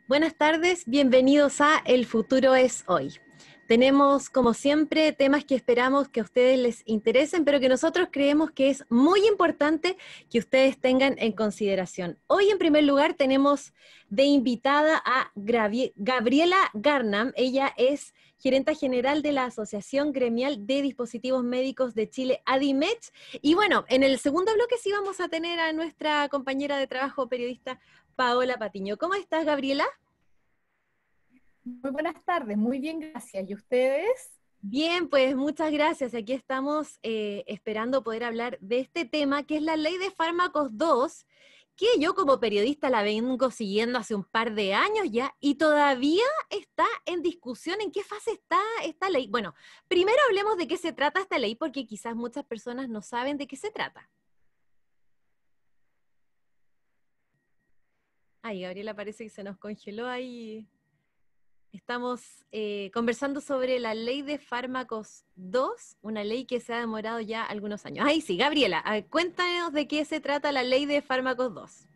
Buenas tardes, bienvenidos a El futuro es hoy. Tenemos, como siempre, temas que esperamos que a ustedes les interesen, pero que nosotros creemos que es muy importante que ustedes tengan en consideración. Hoy, en primer lugar, tenemos de invitada a Gabriela Garnam. Ella es gerenta general de la Asociación Gremial de Dispositivos Médicos de Chile, ADIMECH. Y bueno, en el segundo bloque sí vamos a tener a nuestra compañera de trabajo, periodista Paola Patiño. ¿Cómo estás, Gabriela? Muy buenas tardes, muy bien, gracias. ¿Y ustedes? Bien, pues muchas gracias. Aquí estamos esperando poder hablar de este tema, que es la Ley de Fármacos 2, que yo como periodista la vengo siguiendo hace un par de años ya y todavía está en discusión en qué fase está esta ley. Bueno, primero hablemos de qué se trata esta ley, porque quizás muchas personas no saben de qué se trata. Ay, Gabriela, parece que se nos congeló ahí. Estamos conversando sobre la ley de fármacos 2, una ley que se ha demorado ya algunos años. Ahí sí, Gabriela, cuéntanos de qué se trata la ley de fármacos 2.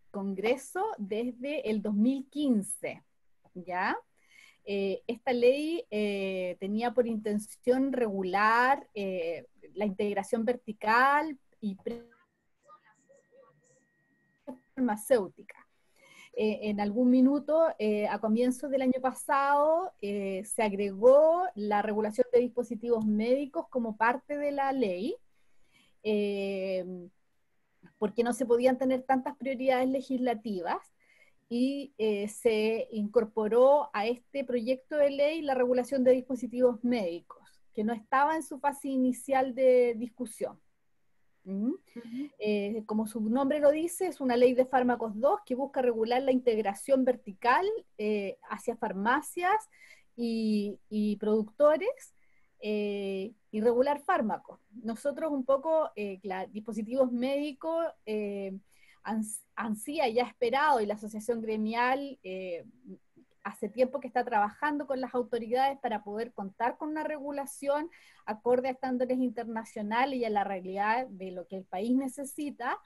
Congreso desde el 2015, ¿ya? Esta ley tenía por intención regular la integración vertical y farmacéutica. En algún minuto, a comienzos del año pasado, se agregó la regulación de dispositivos médicos como parte de la ley, eh, porque no se podían tener tantas prioridades legislativas, y se incorporó a este proyecto de ley la regulación de dispositivos médicos, que no estaba en su fase inicial de discusión. ¿Mm? Como su nombre lo dice, es una ley de fármacos 2 que busca regular la integración vertical hacia farmacias y productores y regular fármacos. Nosotros un poco, dispositivos médicos, ANSIA ya esperado y la Asociación Gremial hace tiempo que está trabajando con las autoridades para poder contar con una regulación acorde a estándares internacionales y a la realidad de lo que el país necesita,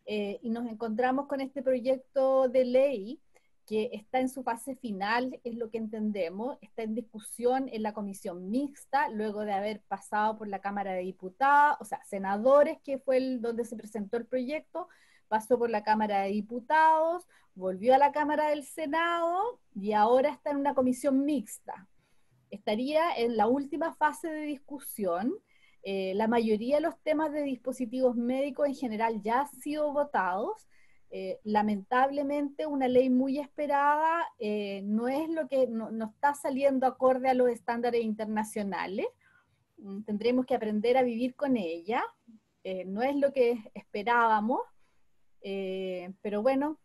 y nos encontramos con este proyecto de ley que está en su fase final, es lo que entendemos, está en discusión en la comisión mixta, luego de haber pasado por la Cámara de Diputados, o sea, senadores, que fue donde se presentó el proyecto, pasó por la Cámara de Diputados, volvió a la Cámara del Senado y ahora está en una comisión mixta. Estaría en la última fase de discusión. La mayoría de los temas de dispositivos médicos en general ya han sido votados. Lamentablemente una ley muy esperada no es lo que no está saliendo acorde a los estándares internacionales. Tendremos que aprender a vivir con ella. No es lo que esperábamos, pero bueno,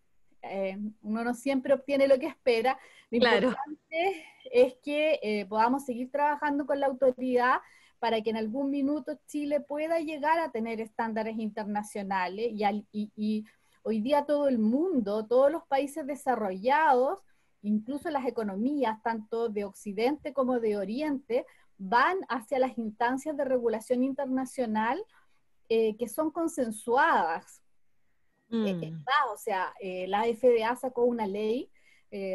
uno no siempre obtiene lo que espera. Lo Claro. importante es que podamos seguir trabajando con la autoridad para que en algún minuto Chile pueda llegar a tener estándares internacionales y hoy día todo el mundo, todos los países desarrollados, incluso las economías, tanto de Occidente como de Oriente, van hacia las instancias de regulación internacional que son consensuadas. Mm. O sea, la FDA sacó una ley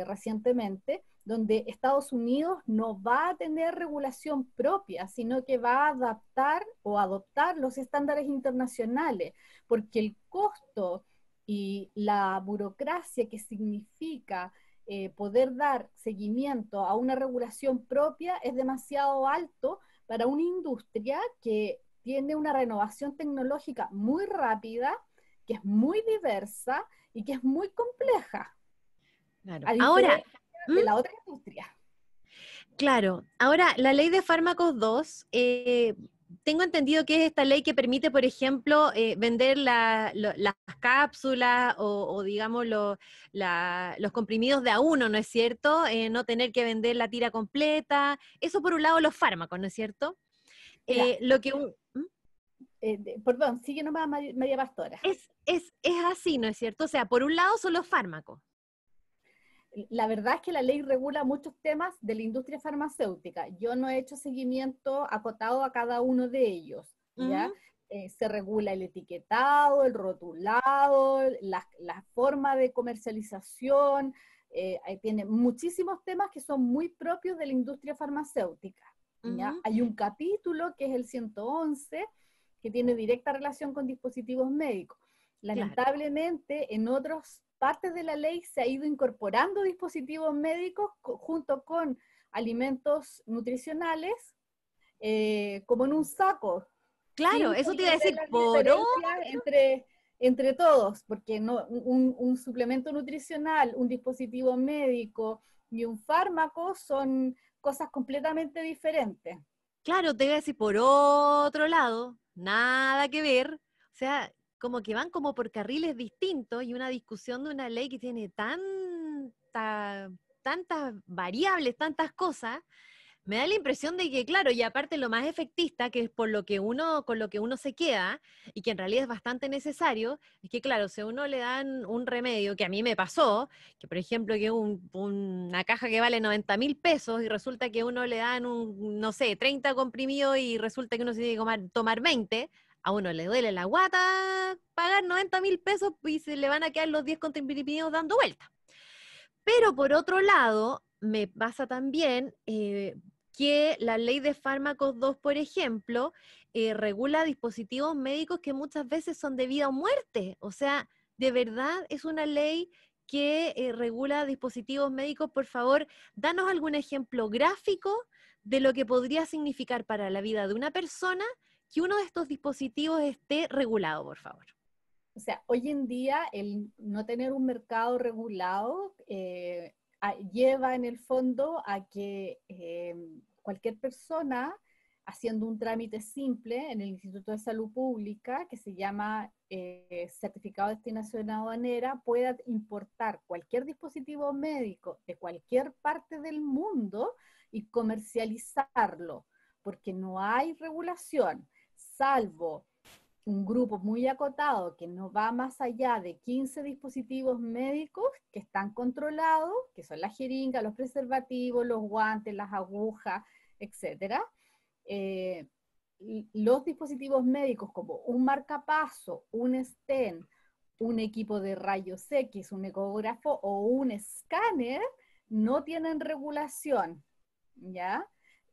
recientemente donde Estados Unidos no va a tener regulación propia, sino que va a adaptar o adoptar los estándares internacionales, porque el costo y la burocracia que significa poder dar seguimiento a una regulación propia es demasiado alto para una industria que tiene una renovación tecnológica muy rápida, que es muy diversa y que es muy compleja, Claro. a Ahora, diferencia ¿mm? de la otra industria. Claro, ahora la ley de fármacos 2, tengo entendido que es esta ley que permite, por ejemplo, vender las cápsulas o digamos, los comprimidos de a uno, ¿no es cierto? No tener que vender la tira completa. Eso por un lado los fármacos, ¿no es cierto? Mira, Lo que perdón, sigue nomás María Pastora. es así, ¿no es cierto? O sea, por un lado son los fármacos. La verdad es que la ley regula muchos temas de la industria farmacéutica. Yo no he hecho seguimiento acotado a cada uno de ellos, ¿ya? Ujú. Se regula el etiquetado, el rotulado, la forma de comercialización, tiene muchísimos temas que son muy propios de la industria farmacéutica. ¿Ya? Hay un capítulo que es el 111, que tiene directa relación con dispositivos médicos. Lamentablemente, en otras partes de la ley se ha ido incorporando dispositivos médicos junto con alimentos nutricionales, como en un saco. Claro, Sin eso te iba a decir, las por diferencias entre todos, porque no, un suplemento nutricional, un dispositivo médico y un fármaco son cosas completamente diferentes. claro, te iba a decir, por otro lado, nada que ver, o sea, como que van como por carriles distintos y una discusión de una ley que tiene tantas variables, tantas cosas, me da la impresión de que, claro, y aparte lo más efectista, que es por lo que con lo que uno se queda, y que en realidad es bastante necesario, es que, claro, si a uno le dan un remedio, que a mí me pasó, que por ejemplo, que una caja que vale 90.000 pesos, y resulta que a uno le dan no sé, 30 comprimidos, y resulta que uno se tiene que tomar 20, a uno le duele la guata pagar 90.000 pesos, y se le van a quedar los 10 comprimidos dando vueltas. Pero por otro lado, me pasa también que la ley de fármacos 2, por ejemplo, regula dispositivos médicos que muchas veces son de vida o muerte. O sea, de verdad es una ley que regula dispositivos médicos. Por favor, danos algún ejemplo gráfico de lo que podría significar para la vida de una persona que uno de estos dispositivos esté regulado, por favor. O sea, hoy en día el no tener un mercado regulado lleva en el fondo a que cualquier persona haciendo un trámite simple en el Instituto de Salud Pública, que se llama Certificado de Destinación Aduanera, pueda importar cualquier dispositivo médico de cualquier parte del mundo y comercializarlo, porque no hay regulación, salvo un grupo muy acotado que no va más allá de 15 dispositivos médicos que están controlados, que son las jeringas, los preservativos, los guantes, las agujas, etcétera. Eh, los dispositivos médicos como un marcapaso, un stent, un equipo de rayos X, un ecógrafo o un escáner no tienen regulación, ¿ya?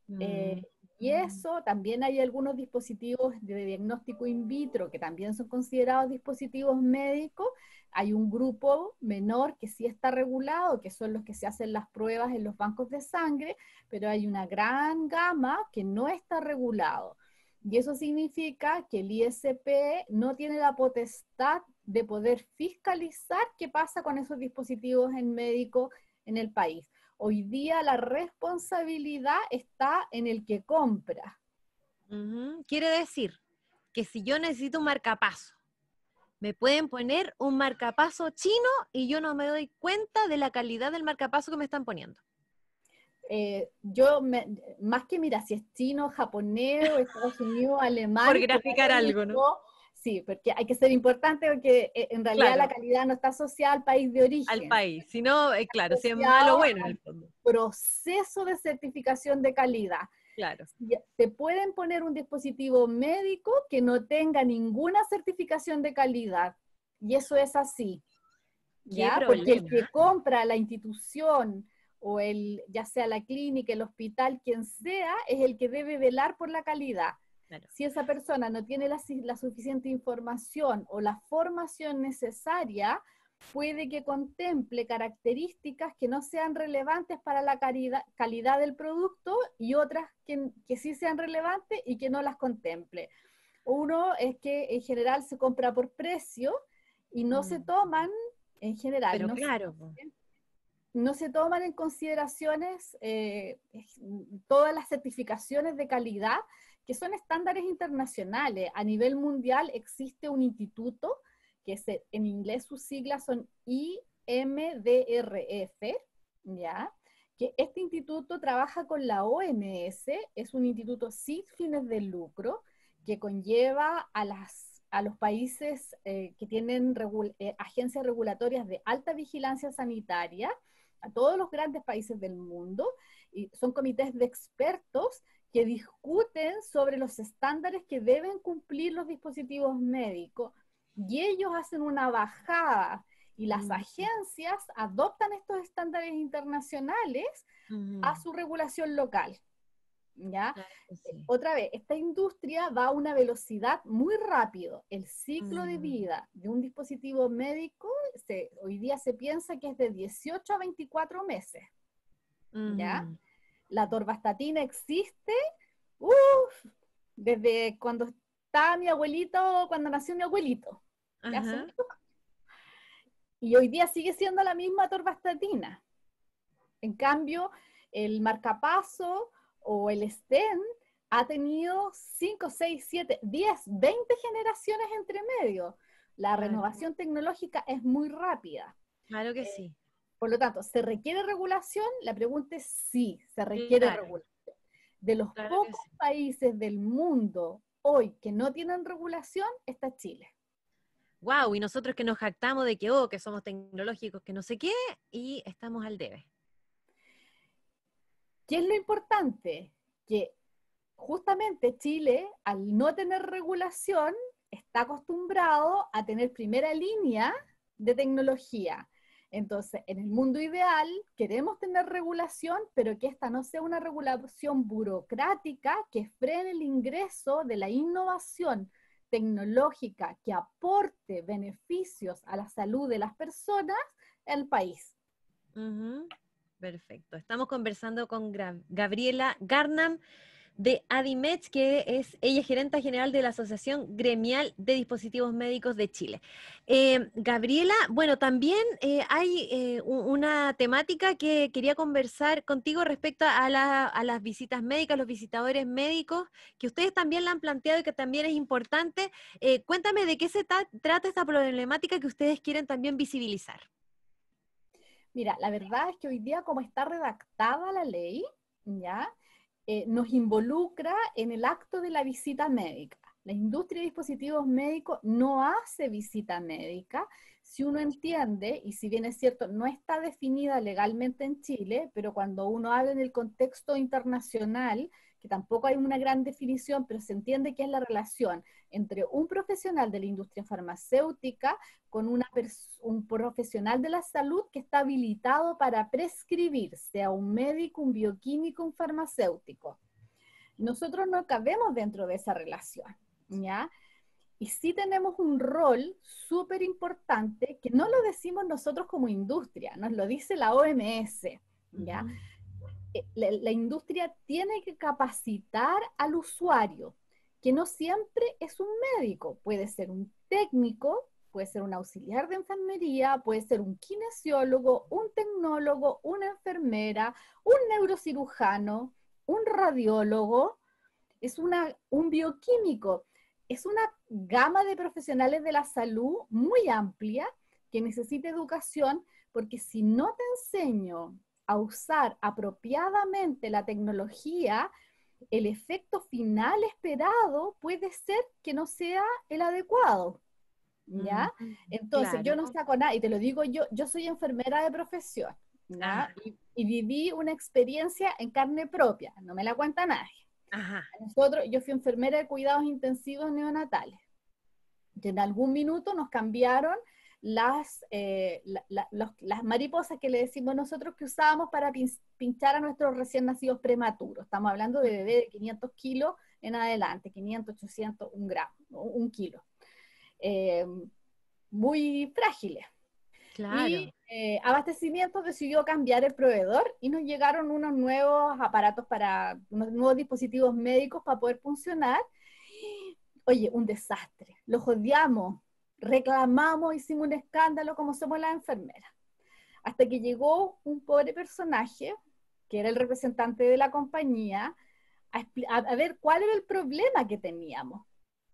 Mm. Y eso, también hay algunos dispositivos de diagnóstico in vitro que también son considerados dispositivos médicos. Hay un grupo menor que sí está regulado, que son los que se hacen las pruebas en los bancos de sangre, pero hay una gran gama que no está regulado. Y eso significa que el ISP no tiene la potestad de poder fiscalizar qué pasa con esos dispositivos en médico en el país. Hoy día la responsabilidad está en el que compra. Quiere decir que si yo necesito un marcapaso, me pueden poner un marcapaso chino y yo no me doy cuenta de la calidad del marcapaso que me están poniendo. Más que mira, si es chino, japonés, o Estados Unidos, Por alemán, como graficar lo algo, ¿no? único, sí, porque hay que ser importante porque en realidad la Claro, calidad no está asociada al país de al origen, país. Si no, claro, si es malo asociado o bueno en al el fondo. proceso de certificación de calidad. Claro. Te pueden poner un dispositivo médico que no tenga ninguna certificación de calidad, y eso es así, Qué ¿ya? Porque el que problema. compra la institución o ya sea la clínica, el hospital, quien sea, es el que debe velar por la calidad. Claro. Si esa persona no tiene la suficiente información o la formación necesaria, puede que contemple características que no sean relevantes para la calidad del producto y otras que sí sean relevantes y que no las contemple. Uno es que en general se compra por precio y no se toman, en general, Pero claro, po. no se toman en consideraciones todas las certificaciones de calidad que son estándares internacionales. A nivel mundial existe un instituto que en inglés sus siglas son IMDRF, ¿ya? Que este instituto trabaja con la OMS, es un instituto sin fines de lucro que conlleva a los países que tienen agencias regulatorias de alta vigilancia sanitaria, a todos los grandes países del mundo, y son comités de expertos que discuten sobre los estándares que deben cumplir los dispositivos médicos, y ellos hacen una bajada, y las agencias adoptan estos estándares internacionales a su regulación local. ¿Ya? Claro que sí. Otra vez, esta industria va a una velocidad muy rápido. El ciclo de vida de un dispositivo médico hoy día se piensa que es de 18 a 24 meses. ¿Ya? La torvastatina existe desde cuando estaba mi abuelito, cuando nació mi abuelito. ¿Ya? Y hoy día sigue siendo la misma torvastatina. En cambio, el marcapaso o el stent ha tenido 5, 6, 7, 10, 20 generaciones entre medio. La renovación tecnológica es muy rápida. Claro que sí. Por lo tanto, ¿se requiere regulación? La pregunta es sí, se requiere regulación. De los pocos países del mundo hoy que no tienen regulación, está Chile. Wow, y nosotros que nos jactamos de que, que somos tecnológicos, que no sé qué, y estamos al debe. ¿Qué es lo importante? Que justamente Chile, al no tener regulación, está acostumbrado a tener primera línea de tecnología. Entonces, en el mundo ideal, queremos tener regulación, pero que esta no sea una regulación burocrática que frene el ingreso de la innovación tecnológica que aporte beneficios a la salud de las personas en el país. Perfecto. Estamos conversando con Gabriela Garnham de Adimech, que ella es gerenta general de la Asociación Gremial de Dispositivos Médicos de Chile. Gabriela, bueno, también hay una temática que quería conversar contigo respecto a las visitas médicas, los visitadores médicos, que ustedes también la han planteado y que también es importante. Cuéntame de qué se trata esta problemática que ustedes quieren también visibilizar. Mira, la verdad es que hoy día, como está redactada la ley, ¿ya? Nos involucra en el acto de la visita médica. La industria de dispositivos médicos no hace visita médica. Si uno entiende, y si bien es cierto, no está definida legalmente en Chile, pero cuando uno habla en el contexto internacional, que tampoco hay una gran definición, pero se entiende que es la relación entre un profesional de la industria farmacéutica con un profesional de la salud que está habilitado para prescribir, sea un médico, un bioquímico, un farmacéutico. Nosotros no cabemos dentro de esa relación, ¿ya? Y sí tenemos un rol súper importante que no lo decimos nosotros como industria, nos lo dice la OMS, ¿ya? La industria tiene que capacitar al usuario, que no siempre es un médico, puede ser un técnico, puede ser un auxiliar de enfermería, puede ser un kinesiólogo, un tecnólogo, una enfermera, un neurocirujano, un radiólogo, un bioquímico. Es una gama de profesionales de la salud muy amplia que necesita educación, porque si no te enseño a usar apropiadamente la tecnología, el efecto final esperado puede ser que no sea el adecuado, ¿ya? Entonces, Claro. yo no saco nada, y te lo digo yo soy enfermera de profesión, ¿ya? Y viví una experiencia en carne propia, no me la cuenta nadie. Yo fui enfermera de cuidados intensivos neonatales. Y en algún minuto nos cambiaron las mariposas que le decimos nosotros que usábamos para pinchar a nuestros recién nacidos prematuros. Estamos hablando de bebé de 500 kilos en adelante, 500, 800, 1 gramo, 1 kilo. Muy frágiles. Claro. Y Abastecimiento decidió cambiar el proveedor y nos llegaron unos nuevos aparatos unos nuevos dispositivos médicos para poder funcionar. Oye, un desastre. Los odiamos, reclamamos, hicimos un escándalo como somos las enfermeras. Hasta que llegó un pobre personaje, que era el representante de la compañía, a ver cuál era el problema que teníamos.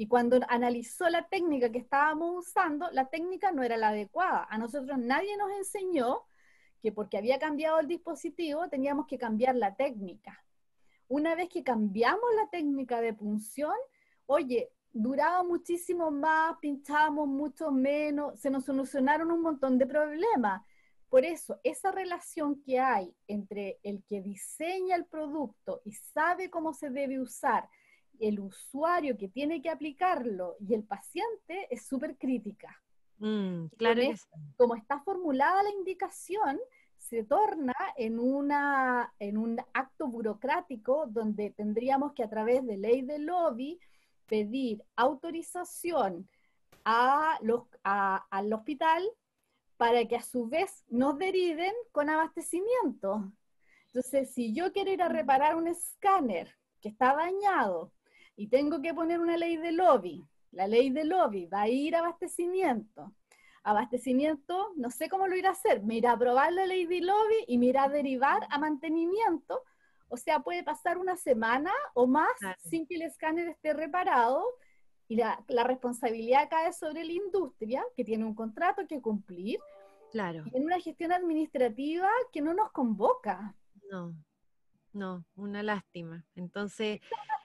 Y cuando analizó la técnica que estábamos usando, la técnica no era la adecuada. A nosotros nadie nos enseñó que porque había cambiado el dispositivo teníamos que cambiar la técnica. Una vez que cambiamos la técnica de punción, oye, duraba muchísimo más, pinchábamos mucho menos, se nos solucionaron un montón de problemas, Por eso, esa relación que hay entre el que diseña el producto y sabe cómo se debe usar, el usuario que tiene que aplicarlo y el paciente es súper crítica. Claro que sí. Como está formulada la indicación, se torna en un acto burocrático donde tendríamos que a través de ley de lobby pedir autorización al hospital para que a su vez nos deriven con abastecimiento. Entonces, si yo quiero ir a reparar un escáner que está dañado y tengo que poner una ley de lobby, la ley de lobby va a ir a abastecimiento. Abastecimiento, no sé cómo lo irá a hacer, me irá a aprobar la ley de lobby y me irá a derivar a mantenimiento. O sea, puede pasar una semana o más sin que el escáner esté reparado y la responsabilidad cae sobre la industria, que tiene un contrato que cumplir, Claro. y en una gestión administrativa que no nos convoca. No, no, una lástima. Entonces,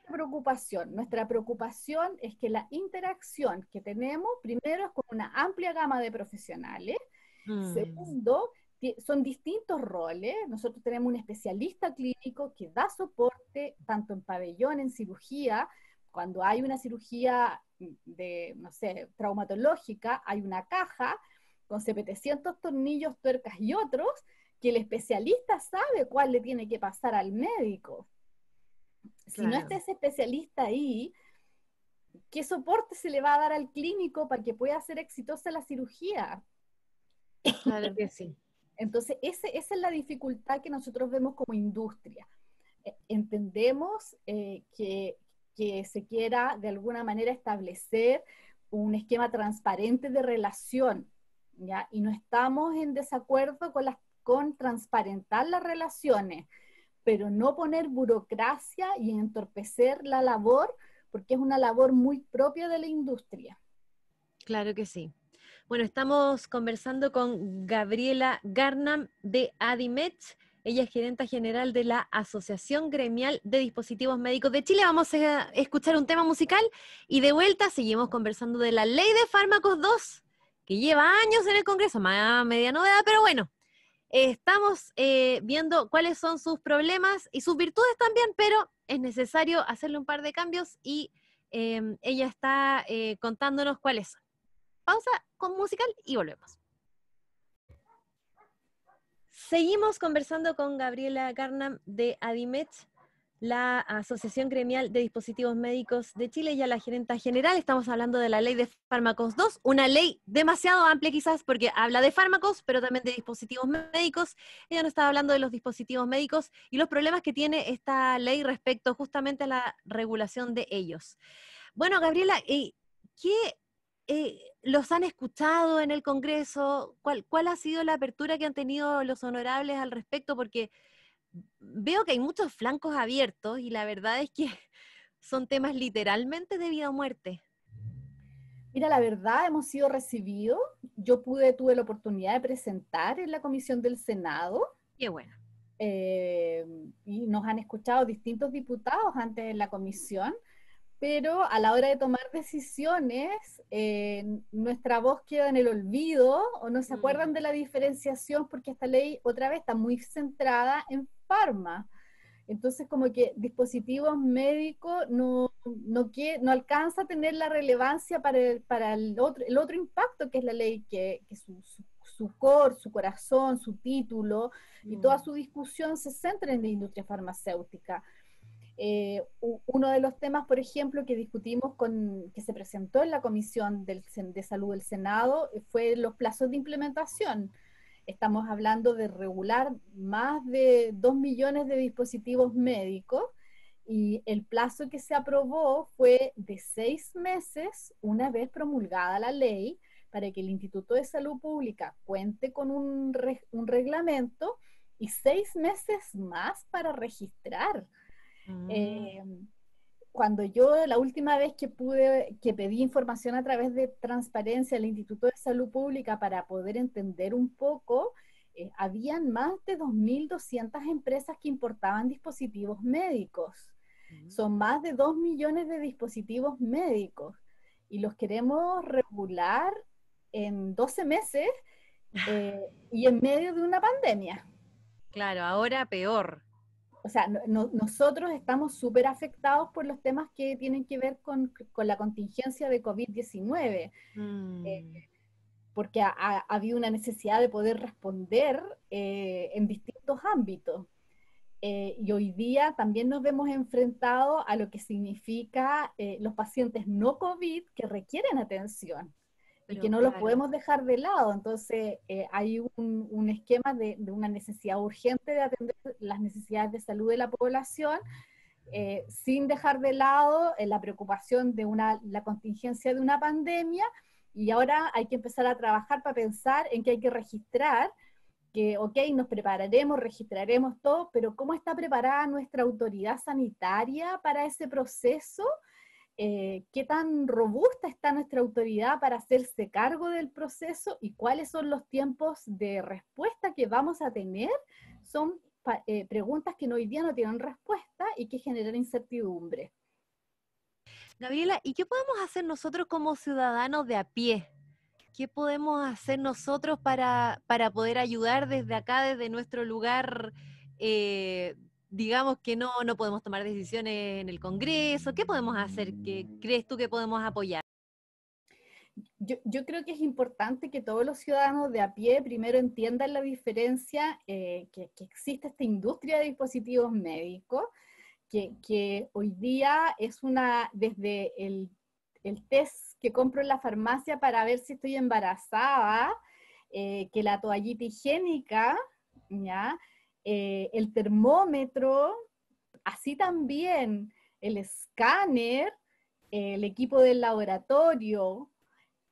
Nuestra preocupación es que la interacción que tenemos, primero, es con una amplia gama de profesionales, segundo, son distintos roles. Nosotros tenemos un especialista clínico que da soporte tanto en pabellón, en cirugía. Cuando hay una cirugía de, no sé, traumatológica, hay una caja con 700 tornillos, tuercas y otros, que el especialista sabe cuál le tiene que pasar al médico. Si no está ese especialista ahí, ¿qué soporte se le va a dar al clínico para que pueda ser exitosa la cirugía? Claro que sí. Entonces, esa es la dificultad que nosotros vemos como industria. Entendemos que se quiera de alguna manera establecer un esquema transparente de relación, ¿ya? Y no estamos en desacuerdo con transparentar las relaciones, pero no poner burocracia y entorpecer la labor, porque es una labor muy propia de la industria. Claro que sí. Bueno, estamos conversando con Gabriela Garnam de Adimed. Ella es gerenta general de la Asociación Gremial de Dispositivos Médicos de Chile. Vamos a escuchar un tema musical y de vuelta seguimos conversando de la Ley de Fármacos 2, que lleva años en el Congreso, más media novedad, pero bueno, estamos viendo cuáles son sus problemas y sus virtudes también, pero es necesario hacerle un par de cambios y ella está contándonos cuáles son. Pausa con musical y volvemos. Seguimos conversando con Gabriela Garnam de Adimed, la Asociación Gremial de Dispositivos Médicos de Chile, y a la gerenta general. Estamos hablando de la Ley de Fármacos 2, una ley demasiado amplia quizás porque habla de fármacos, pero también de dispositivos médicos. Ella nos estaba hablando de los dispositivos médicos y los problemas que tiene esta ley respecto justamente a la regulación de ellos. Bueno, Gabriela, ¿qué los han escuchado en el Congreso? ¿Cuál ha sido la apertura que han tenido los honorables al respecto? Porque veo que hay muchos flancos abiertos y la verdad es que son temas literalmente de vida o muerte. Mira, la verdad, hemos sido recibidos. Yo tuve la oportunidad de presentar en la comisión del Senado. Qué bueno. Y nos han escuchado distintos diputados antes en la comisión, pero a la hora de tomar decisiones, nuestra voz queda en el olvido o no se acuerdan de la diferenciación porque esta ley otra vez está muy centrada en farma. Entonces como que dispositivos médicos no alcanza a tener la relevancia para el otro impacto que es la ley, que su core, su corazón, su título y toda su discusión se centra en la industria farmacéutica. Uno de los temas, por ejemplo, que discutimos que se presentó en la Comisión de Salud del Senado fue los plazos de implementación. Estamos hablando de regular más de 2 millones de dispositivos médicos y el plazo que se aprobó fue de 6 meses una vez promulgada la ley para que el Instituto de Salud Pública cuente con un reglamento y 6 meses más para registrar. Cuando yo la última vez que pedí información a través de transparencia al Instituto de Salud Pública para poder entender un poco, habían más de 2.200 empresas que importaban dispositivos médicos. Son más de 2 millones de dispositivos médicos y los queremos regular en 12 meses y en medio de una pandemia. Claro, ahora peor. O sea, nosotros estamos súper afectados por los temas que tienen que ver con la contingencia de COVID-19, Mm, porque ha habido una necesidad de poder responder en distintos ámbitos. Y hoy día también nos vemos enfrentados a lo que significa los pacientes no COVID que requieren atención y que pero no los claro. podemos dejar de lado. Entonces, hay un esquema de una necesidad urgente de atender las necesidades de salud de la población, sin dejar de lado la preocupación de la contingencia de una pandemia, y ahora hay que empezar a trabajar para pensar en que hay que registrar, que, ok, nos prepararemos, registraremos todo, pero ¿cómo está preparada nuestra autoridad sanitaria para ese proceso? ¿Qué tan robusta está nuestra autoridad para hacerse cargo del proceso y cuáles son los tiempos de respuesta que vamos a tener? Son preguntas que hoy día no tienen respuesta y que generan incertidumbre. Gabriela, ¿y qué podemos hacer nosotros como ciudadanos de a pie? ¿Qué podemos hacer nosotros para poder ayudar desde acá, desde nuestro lugar? Digamos que no podemos tomar decisiones en el Congreso. ¿Qué podemos hacer? ¿Qué crees tú que podemos apoyar? Yo creo que es importante que todos los ciudadanos de a pie primero entiendan la diferencia, que existe esta industria de dispositivos médicos, que hoy día es desde el test que compro en la farmacia para ver si estoy embarazada, que la toallita higiénica, ¿ya? El termómetro, así también el escáner, el equipo del laboratorio,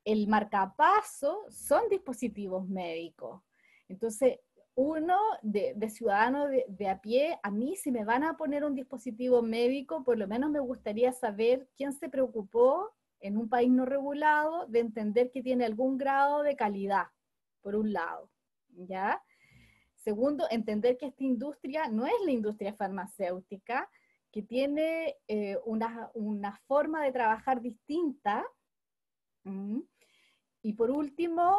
el marcapaso, son dispositivos médicos. Entonces, uno de ciudadano de a pie, a mí si me van a poner un dispositivo médico, por lo menos me gustaría saber quién se preocupó en un país no regulado de entender que tiene algún grado de calidad, por un lado, ¿ya? Segundo, entender que esta industria no es la industria farmacéutica, que tiene una forma de trabajar distinta. ¿Mm? Y por último,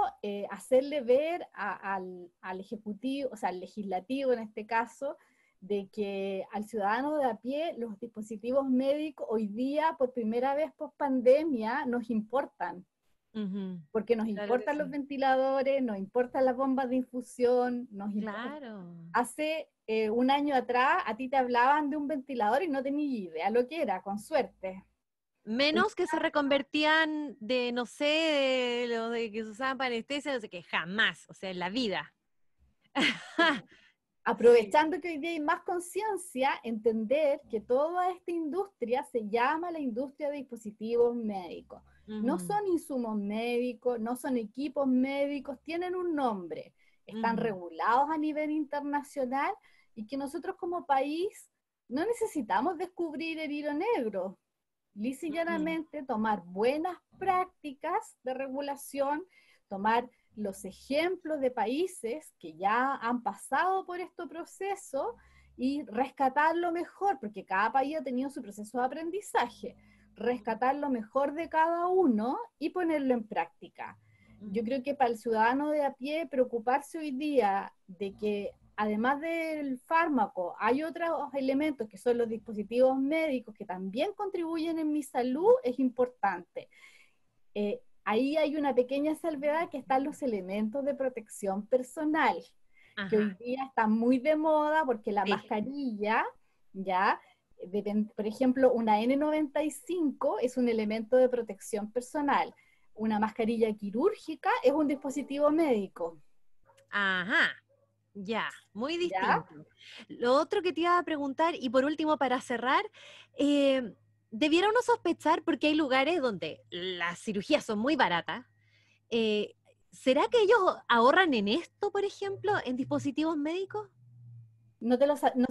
hacerle ver al ejecutivo, o sea, al legislativo en este caso, de que al ciudadano de a pie los dispositivos médicos hoy día, por primera vez post pandemia, nos importan, Ujú, porque nos claro que importan los sí. ventiladores, nos importan las bombas de infusión, Claro. hace un año atrás a ti te hablaban de un ventilador y no tenías idea lo que era, con suerte. Menos que se reconvertían de, no sé, de los de que se usaban para anestesia, no sé qué, jamás, o sea, en la vida. Sí. Aprovechando que hoy día hay más conciencia, entender que toda esta industria se llama la industria de dispositivos médicos. No Ujú, son insumos médicos, no son equipos médicos, tienen un nombre, están ujú, regulados a nivel internacional, y que nosotros como país no necesitamos descubrir el hilo negro, lisa y ujú. llanamente tomar buenas prácticas de regulación, tomar los ejemplos de países que ya han pasado por este proceso y rescatar lo mejor, porque cada país ha tenido su proceso de aprendizaje, rescatar lo mejor de cada uno y ponerlo en práctica. Yo Ujú. creo que para el ciudadano de a pie, preocuparse hoy día de que además del fármaco, hay otros elementos que son los dispositivos médicos que también contribuyen en mi salud, es importante. Ahí hay una pequeña salvedad, que están los elementos de protección personal, que hoy Ajá, día están muy de moda porque la sí. mascarilla, ya, por ejemplo, una N95 es un elemento de protección personal. Una mascarilla quirúrgica es un dispositivo médico, Ajá, ya, muy ¿ya? distinto. Lo otro que te iba a preguntar, y por último, para cerrar, debiera uno sospechar, porque hay lugares donde las cirugías son muy baratas. eh, ¿Será que ellos ahorran en esto, por ejemplo, en dispositivos médicos? No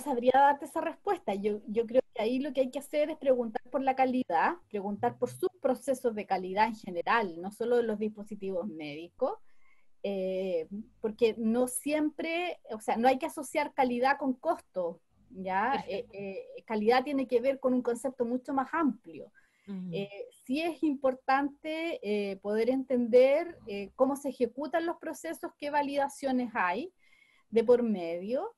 sabría darte esa respuesta. Yo creo que ahí lo que hay que hacer es preguntar por la calidad, preguntar por sus procesos de calidad en general, no solo de los dispositivos médicos, eh, porque no siempre, o sea, no hay que asociar calidad con costo, ¿ya? Perfecto. Calidad tiene que ver con un concepto mucho más amplio. Mm. Sí es importante poder entender cómo se ejecutan los procesos, qué validaciones hay de por medio,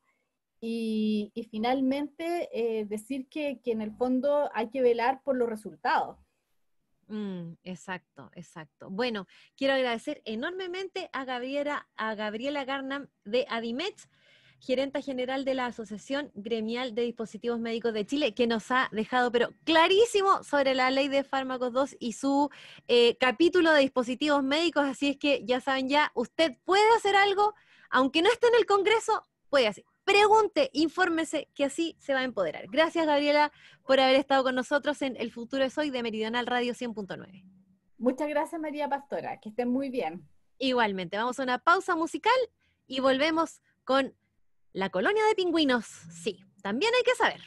y finalmente decir que en el fondo hay que velar por los resultados. Exacto, exacto. Bueno, quiero agradecer enormemente a Gabriela Garnam de Adimet, gerenta general de la Asociación Gremial de Dispositivos Médicos de Chile, que nos ha dejado pero clarísimo sobre la ley de fármacos 2 y su capítulo de dispositivos médicos. Así es que ya saben, ya usted puede hacer algo, aunque no esté en el Congreso, puede hacer. Pregunte, infórmese, que así se va a empoderar. Gracias, Gabriela, por haber estado con nosotros en El Futuro es Hoy de Meridional Radio 100.9. Muchas gracias, María Pastora, que estén muy bien. Igualmente, vamos a una pausa musical y volvemos con La Colonia de Pingüinos. Sí, también hay que saber.